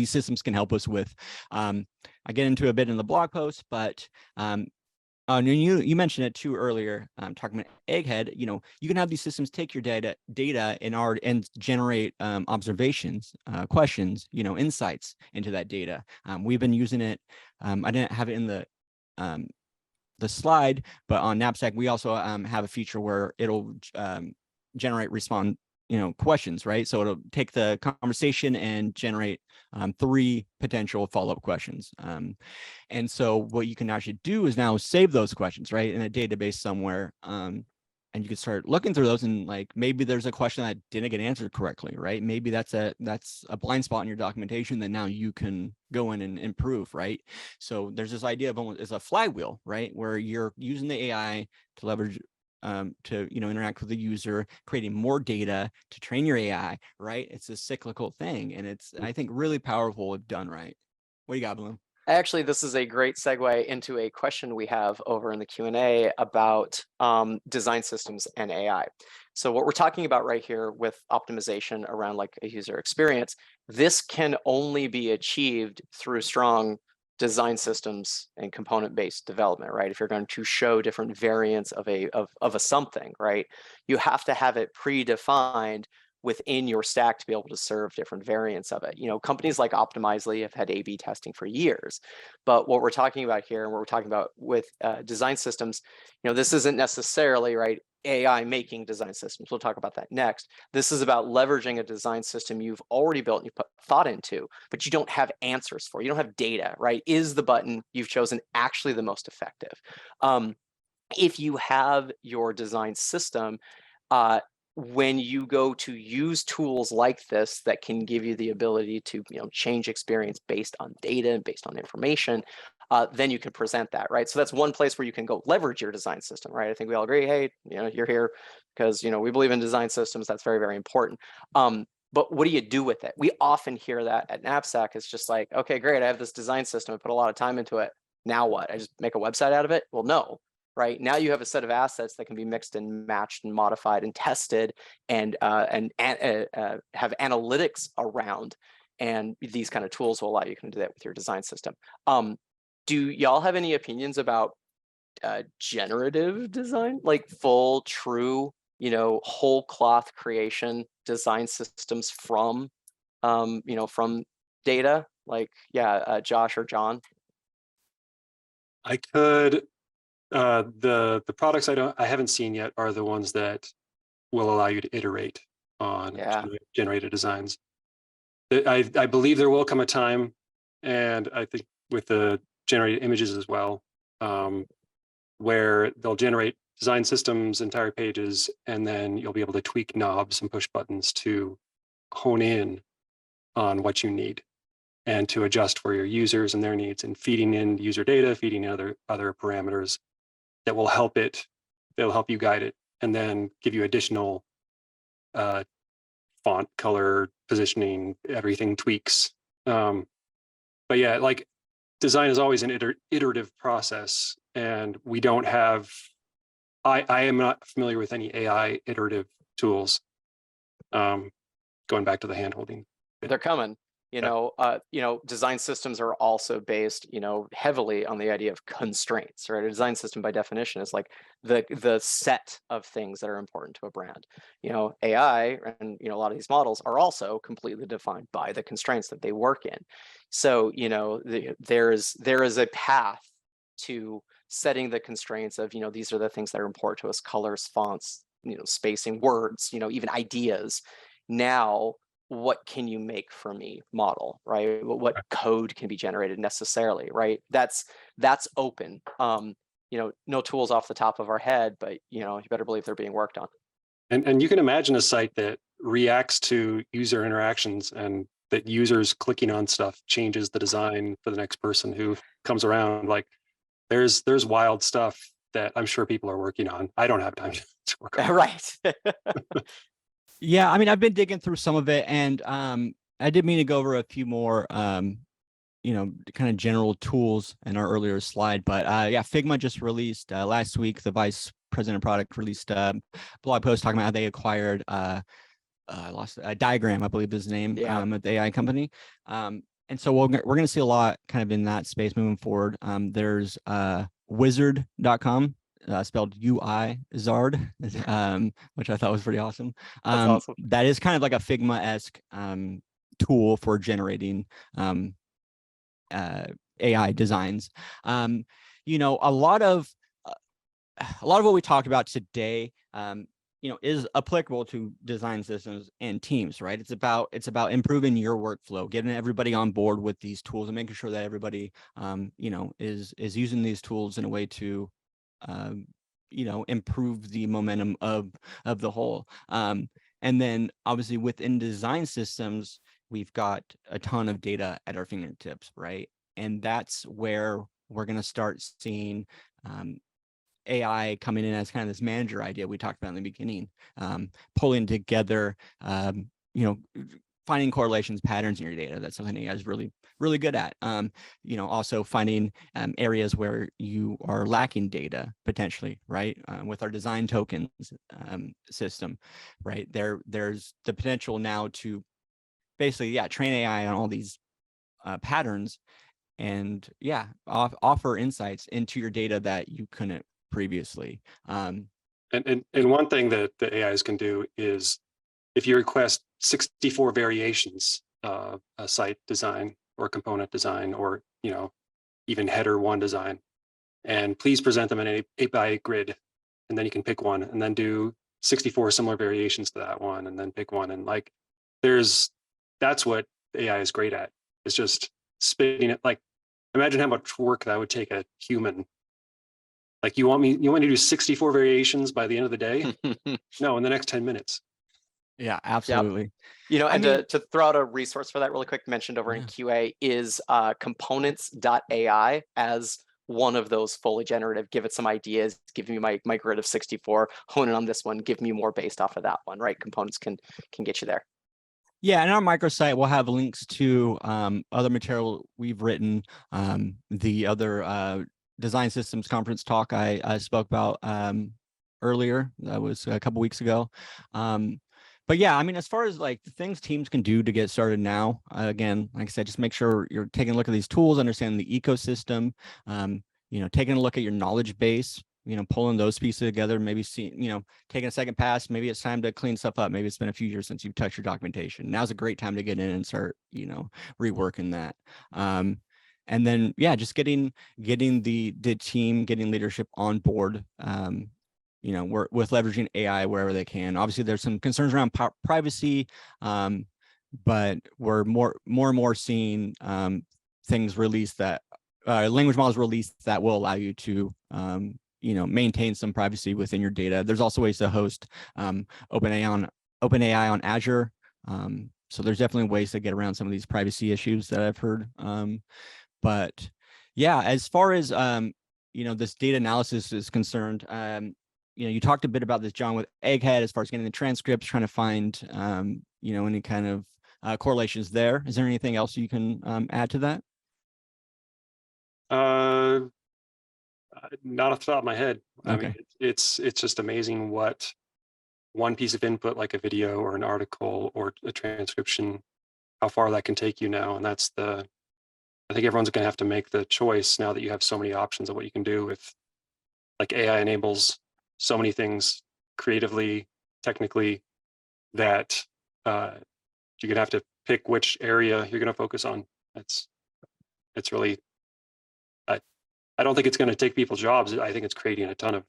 systems can help us with. I get into a bit in the blog post, but you mentioned it too earlier, talking about Egghead. You can have these systems take your data and generate observations, questions, insights into that data. We've been using it. I didn't have it in the the slide, but on Knapsack, we also have a feature where it'll generate questions, right? So it'll take the conversation and generate 3 potential follow-up questions. And so what you can actually do is now save those questions, right, in a database somewhere. And you can start looking through those, and like maybe there's a question that didn't get answered correctly, right? Maybe that's a blind spot in your documentation that now you can go in and improve, right? So there's this idea of almost as a flywheel, right, where you're using the AI to leverage to interact with the user, creating more data to train your AI, right? It's a cyclical thing, and it's, I think, really powerful if done right. What do you got, Bloom? Actually, this is a great segue into a question we have over in the Q&A about design systems and AI. So what we're talking about right here with optimization around like a user experience, this can only be achieved through strong design systems and component-based development, right? If you're going to show different variants of a something, right, you have to have it predefined within your stack to be able to serve different variants of it. Companies like Optimizely have had A/B testing for years, but what we're talking about here, and what we're talking about with design systems, this isn't necessarily, right, AI making design systems. We'll talk about that next. This is about leveraging a design system you've already built and you put thought into, but you don't have answers for. You don't have data, right? Is the button you've chosen actually the most effective? If you have your design system, when you go to use tools like this that can give you the ability to change experience based on data and based on information, then you can present that, right? So that's one place where you can go leverage your design system, right? I think we all agree, hey, you're here because we believe in design systems. That's very, very important. But what do you do with it? We often hear that at Knapsack. It's just like, okay, great, I have this design system. I put a lot of time into it. Now what? I just make a website out of it? Well, no. Right now, you have a set of assets that can be mixed and matched and modified and tested, and have analytics around. And these kind of tools will allow you to do that with your design system. Do y'all have any opinions about generative design, like full, true, whole cloth creation design systems from, from data? Like, yeah, Josh or John. I could. The products I haven't seen yet are the ones that will allow you to iterate on generated designs. I believe there will come a time, and I think with the generated images as well, where they'll generate design systems, entire pages, and then you'll be able to tweak knobs and push buttons to hone in on what you need and to adjust for your users and their needs, and feeding in user data, feeding in other parameters that will help it. They'll help you guide it, and then give you additional font, color, positioning, everything tweaks. But yeah, like design is always an iterative process, and we don't have. I am not familiar with any AI iterative tools. Going back to the hand-holding. They're coming. Design systems are also based, heavily on the idea of constraints, right? A design system by definition is like the set of things that are important to a brand. AI and, a lot of these models are also completely defined by the constraints that they work in. So, there is a path to setting the constraints of, these are the things that are important to us: colors, fonts, spacing, words, even ideas. Now, what can you make for me model, right? What code can be generated necessarily, right? That's open. No tools off the top of our head, but you better believe they're being worked on. And you can imagine a site that reacts to user interactions, and that users clicking on stuff changes the design for the next person who comes around. Like there's wild stuff that I'm sure people are working on. I don't have time to work on. Right. Yeah, I mean, I've been digging through some of it, and I did mean to go over a few more, kind of general tools in our earlier slide. But yeah, Figma just released last week. The vice president of product released a blog post talking about how they acquired I lost a Diagram, I believe is the name, of the AI company. And so we're going to see a lot kind of in that space moving forward. There's wizard.com. Spelled UIZard, which I thought was pretty awesome. That's awesome. That is kind of like a Figma-esque tool for generating AI designs. A lot of a lot of what we talked about today, is applicable to design systems and teams, right? It's about improving your workflow, getting everybody on board with these tools, and making sure that everybody, is using these tools in a way to, improve the momentum of the whole. And then obviously within design systems, we've got a ton of data at our fingertips, right? And that's where we're going to start seeing AI coming in as kind of this manager idea we talked about in the beginning, pulling together, finding correlations, patterns in your data. That's something AI is really, really good at. Also finding areas where you are lacking data potentially, right? With our design tokens system, right? There's the potential now to basically, train AI on all these patterns and offer insights into your data that you couldn't previously. And one thing that the AIs can do is, if you request 64 variations of a site design or component design, or even header one design, and please present them in an 8x8 grid, and then you can pick one and then do 64 similar variations to that one and then pick one. And like, that's what AI is great at. It's just spitting it. Like, imagine how much work that would take a human. Like, you want me to do 64 variations by the end of the day? No, in the next 10 minutes. Yeah, absolutely. Yep. To throw out a resource for that really quick, mentioned over in QA is components.ai as one of those fully generative. Give it some ideas, give me my grid of 64, hone in on this one, give me more based off of that one, right? Components can get you there. Yeah, and our microsite will have links to other material we've written, the other design systems conference talk I spoke about earlier. That was a couple weeks ago. But yeah, I mean, as far as like the things teams can do to get started now, again, like I said, just make sure you're taking a look at these tools, understanding the ecosystem, taking a look at your knowledge base, pulling those pieces together, maybe taking a second pass, maybe it's time to clean stuff up. Maybe it's been a few years since you've touched your documentation. Now's a great time to get in and start, reworking that. And then, just getting the team, getting leadership on board, we're with leveraging AI wherever they can. Obviously, there's some concerns around privacy, but we're more and more seeing things released that language models released that will allow you to maintain some privacy within your data. There's also ways to host OpenAI on Azure. So there's definitely ways to get around some of these privacy issues that I've heard. But yeah, as far as this data analysis is concerned, you talked a bit about this, John, with Egghead, as far as getting the transcripts, trying to find, any kind of correlations there. Is there anything else you can add to that? Not off the top of my head. Okay. I mean, it's just amazing what one piece of input, like a video or an article or a transcription, how far that can take you now. And I think everyone's going to have to make the choice now that you have so many options of what you can do with, like, AI enables so many things creatively, technically, that you're going to have to pick which area you're going to focus on. It's really, I don't think it's going to take people's jobs. I think it's creating a ton of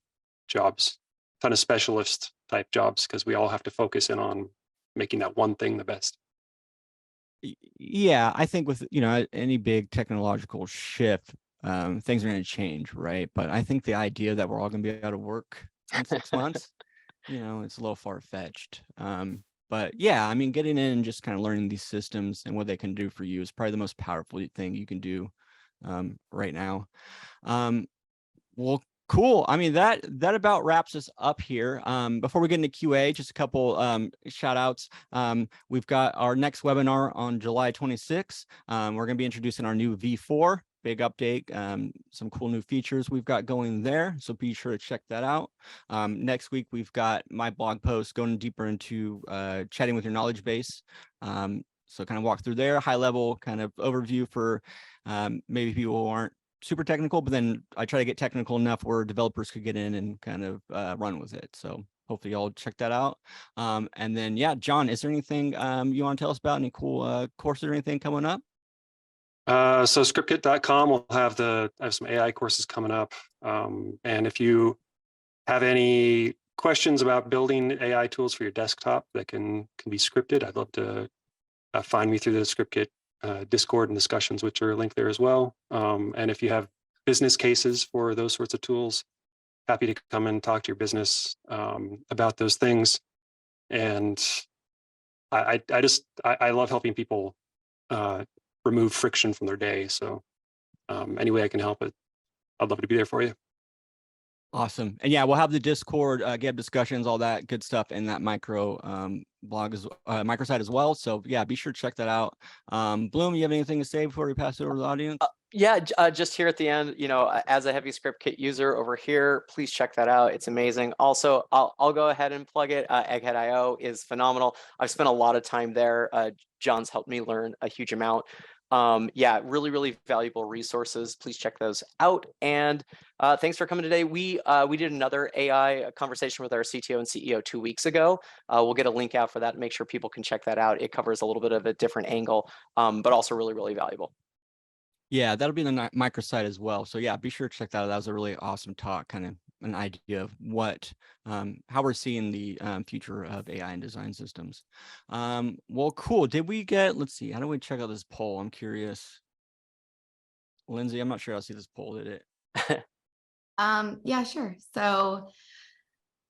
jobs, a ton of specialist type jobs, because we all have to focus in on making that one thing the best. Yeah, I think with any big technological shift, things are going to change, right? But I think the idea that we're all going to be out of work in 6 months, it's a little far-fetched. But yeah, I mean, getting in and just kind of learning these systems and what they can do for you is probably the most powerful thing you can do right now. Well, cool. I mean, that about wraps us up here. Before we get into QA, just a couple shout outs. We've got our next webinar on July 26th. We're going to be introducing our new V4, big update, some cool new features we've got going there. So be sure to check that out. Next week, we've got my blog post going deeper into chatting with your knowledge base. So kind of walk through there, high level kind of overview for maybe people who aren't super technical, but then I try to get technical enough where developers could get in and kind of run with it. So hopefully y'all check that out. And then, John, is there anything you want to tell us about? Any cool courses or anything coming up? So ScriptKit.com will have I have some AI courses coming up. And if you have any questions about building AI tools for your desktop that can be scripted, I'd love to find me through the ScriptKit Discord and discussions, which are linked there as well. And if you have business cases for those sorts of tools, happy to come and talk to your business about those things. And I love helping people remove friction from their day. So any way I can help it, I'd love to be there for you. Awesome. And yeah, we'll have the Discord, GitHub discussions, all that good stuff in that micro blog, microsite as well. So yeah, be sure to check that out. Bloom, you have anything to say before we pass it over to the audience? Yeah, just here at the end, as a heavy ScriptKit user over here, please check that out. It's amazing. Also, I'll go ahead and plug it. Egghead.io is phenomenal. I've spent a lot of time there. John's helped me learn a huge amount. Yeah, really, really valuable resources. Please check those out. And thanks for coming today. We did another AI conversation with our CTO and CEO 2 weeks ago. We'll get a link out for that and make sure people can check that out. It covers a little bit of a different angle, but also really, really valuable. Yeah, that'll be in the microsite as well. So yeah, be sure to check that out. That was a really awesome talk, kind of an idea of what, how we're seeing the future of AI and design systems. Well, cool. Did we get, let's see, how do we check out this poll? I'm curious. Lindsay, I'm not sure I'll see this poll, did it? Yeah, sure. So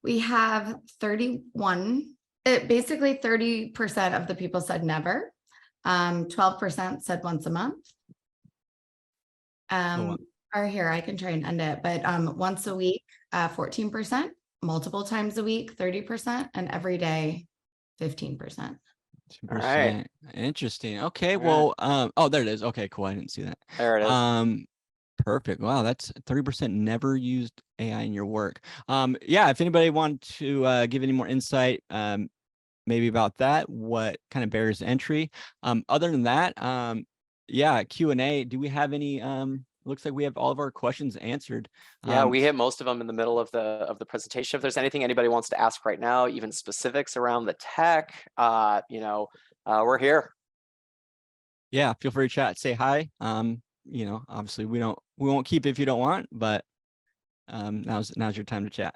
we have 31, basically 30% of the people said never. 12% said once a month. Or here, I can try and end it, but once a week, 14%, multiple times a week, 30%, and every day, 15%. All right. Interesting. Okay. Well, oh, there it is. Okay, cool. I didn't see that. There it is. Perfect. Wow, that's 30% never used AI in your work. Yeah, if anybody want to give any more insight, maybe about that, what kind of barriers to entry. Other than that, yeah, Q&A. Do we have any? Looks like we have all of our questions answered. Yeah, we hit most of them in the middle of the presentation. If there's anything anybody wants to ask right now, even specifics around the tech, we're here. Yeah, feel free to chat. Say hi. Obviously we won't keep it if you don't want, but now's your time to chat.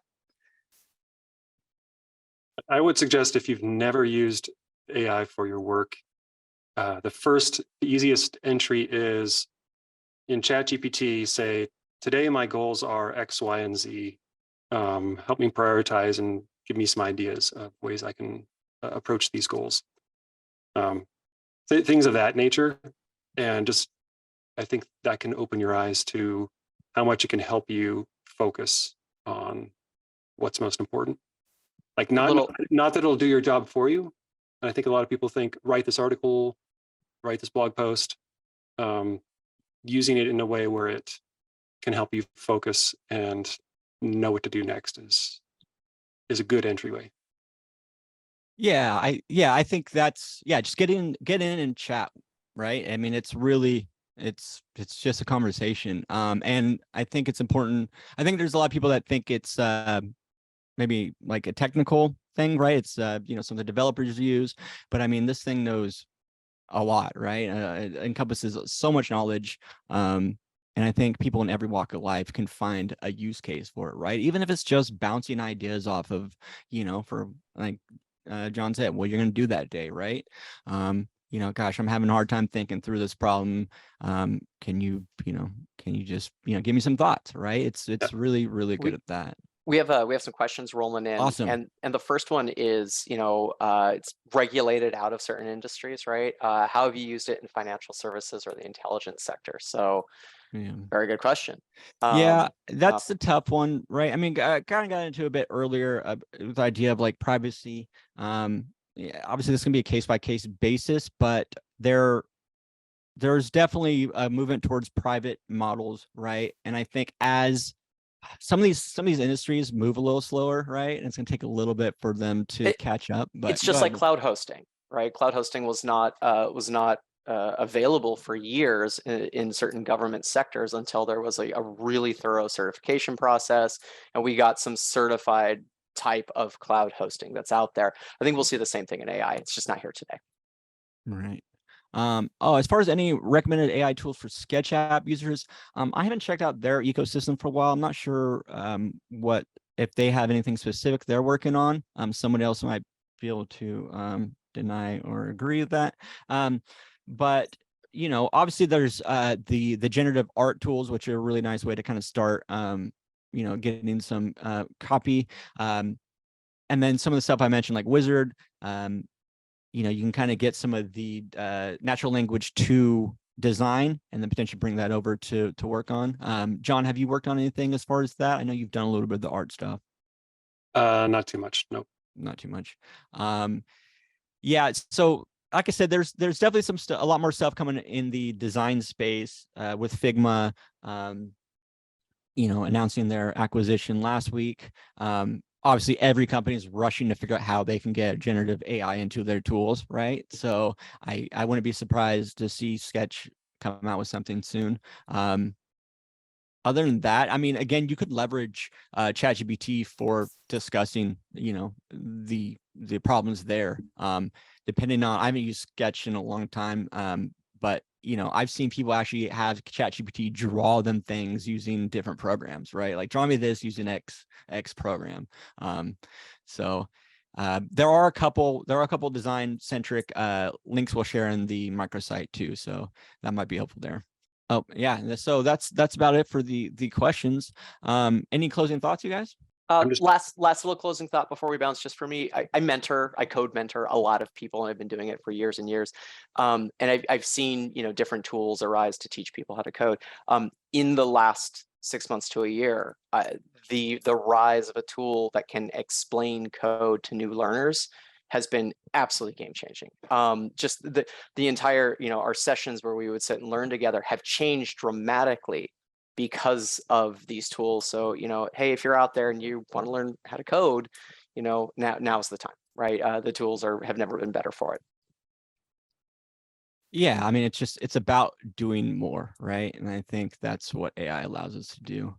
I would suggest if you've never used AI for your work, the easiest entry is in ChatGPT, say, today my goals are X, Y, and Z. Help me prioritize and give me some ideas of ways I can approach these goals. Things of that nature. And just, I think that can open your eyes to how much it can help you focus on what's most important. Like not that it'll do your job for you. And I think a lot of people think, write this article, write this blog post, using it in a way where it can help you focus and know what to do next is a good entryway. Yeah, I think that's, just get in and chat, right? I mean, it's really, it's just a conversation. And I think it's important. I think there's a lot of people that think it's maybe like a technical thing, right? It's something developers use, but I mean, this thing knows a lot, right? It encompasses so much knowledge. And I think people in every walk of life can find a use case for it, right? Even if it's just bouncing ideas off of, for like John said, what you're going to do that day, right? Gosh, I'm having a hard time thinking through this problem. Can you just, give me some thoughts, right? It's really, really good at that. We have some questions rolling in. Awesome. And the first one is, it's regulated out of certain industries, right? How have you used it in financial services or the intelligence sector? So very good question. Yeah, that's the tough one, right? I mean, I kind of got into a bit earlier with the idea of like privacy. Yeah, obviously this can be a case-by-case basis, but there's definitely a movement towards private models, right? And I think as some of these industries move a little slower, right? And it's going to take a little bit for them to catch up. But it's just like cloud hosting, right? Cloud hosting was not available for years in certain government sectors until there was a really thorough certification process, and we got some certified type of cloud hosting that's out there. I think we'll see the same thing in AI. It's just not here today. Right. As far as any recommended AI tools for Sketch app users, I haven't checked out their ecosystem for a while. I'm not sure what if they have anything specific they're working on. Someone else might be able to deny or agree with that. But you know, obviously there's the generative art tools, which are a really nice way to kind of start you know, getting some copy. And then some of the stuff I mentioned, like Wizard, you know, you can kind of get some of the natural language to design and then potentially bring that over to work on. John, have you worked on anything as far as that? I know you've done a little bit of the art stuff. Not too much. Nope. Not too much. Yeah, so like I said, there's definitely a lot more stuff coming in the design space with Figma, you know, announcing their acquisition last week. Obviously, every company is rushing to figure out how they can get generative AI into their tools, right? So I wouldn't be surprised to see Sketch come out with something soon. Other than that, I mean, again, you could leverage ChatGPT for discussing, you know, the problems there. Depending on, I haven't used Sketch in a long time, but you know, I've seen people actually have ChatGPT draw them things using different programs, right? Like draw me this using X program. So there are a couple design centric links we'll share in the microsite too. So that might be helpful there. Oh yeah, so that's about it for the questions. Any closing thoughts, you guys? Last little closing thought before we bounce. Just for me, I code mentor a lot of people, and I've been doing it for years and years. And I've seen, you know, different tools arise to teach people how to code. In the last 6 months to a year, the rise of a tool that can explain code to new learners has been absolutely game changing. Just the entire, you know, our sessions where we would sit and learn together have changed dramatically because of these tools. So, you know, hey, if you're out there and you want to learn how to code, you know, now's the time, right? The tools have never been better for it. Yeah, I mean, it's about doing more, right? And I think that's what AI allows us to do.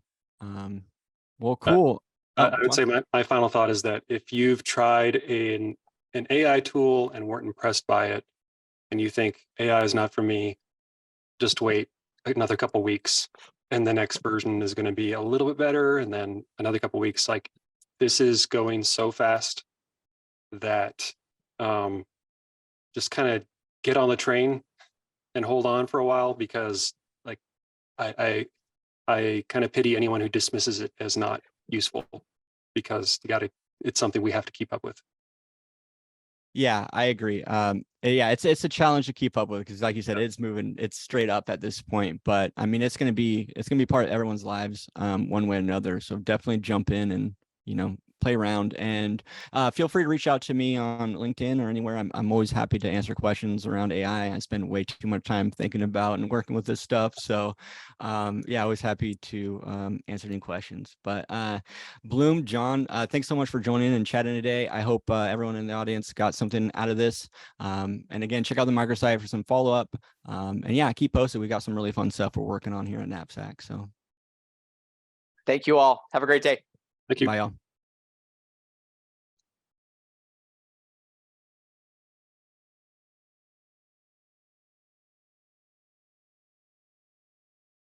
Well, cool. I would say my final thought is that if you've tried an AI tool and weren't impressed by it, and you think AI is not for me, just wait another couple weeks, and the next version is going to be a little bit better, and then another couple weeks. Like, this is going so fast that just kind of get on the train and hold on for a while, because like I kind of pity anyone who dismisses it as not useful, because it's something we have to keep up with. Yeah, I agree. Yeah, it's a challenge to keep up with, because like you said, it's moving, it's straight up at this point. But I mean, it's gonna be part of everyone's lives, one way or another. So definitely jump in and, you know, play around, and feel free to reach out to me on LinkedIn or anywhere. I'm always happy to answer questions around AI. I spend way too much time thinking about and working with this stuff. So yeah, always happy to answer any questions. But Bloom, John, thanks so much for joining and chatting today. I hope everyone in the audience got something out of this. And again, check out the microsite for some follow-up. And yeah, keep posted. We got some really fun stuff we're working on here at Knapsack. So thank you all. Have a great day. Thank you. Bye, y'all.